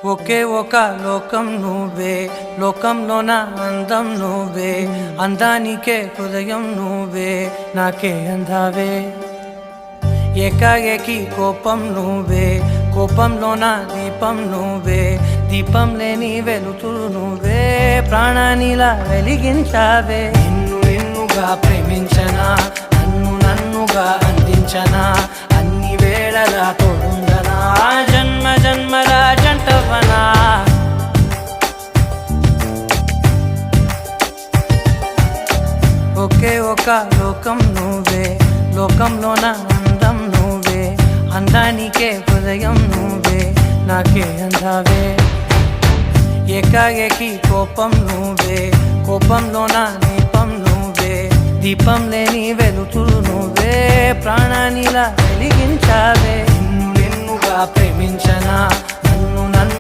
ఒకే ఒక లోకం నువ్వే, లోకంలోన అందం నువ్వే, అందానికే హృదయం నువ్వే, నాకే అందావే. ఏకాఏకి కోపం నువ్వే, కోపంలోన దీపం నువ్వే, దీపం లేని వెలుతురు నువ్వే, ప్రాణానిలా వెలిగించావే. నిన్నుగా ప్రేమించనా, నన్నుగా అందించనా, అన్ని వేళలా తోడుండనా, జన్మ జన్మల జంటవనా. ఒకే ఒక లోకం నువ్వే, లోకంలోన అందం నువ్వే, అందానికే హృదయం నువ్వే, నాకే అందావే. ఏకాఏకి కోపం నువ్వే, కోపంలోన దీపం నువ్వే, దీపం లేని వెలుతురు నువ్వే, ప్రాణానిలా వెలిగించావే. నిన్నుగా ప్రేమించనా,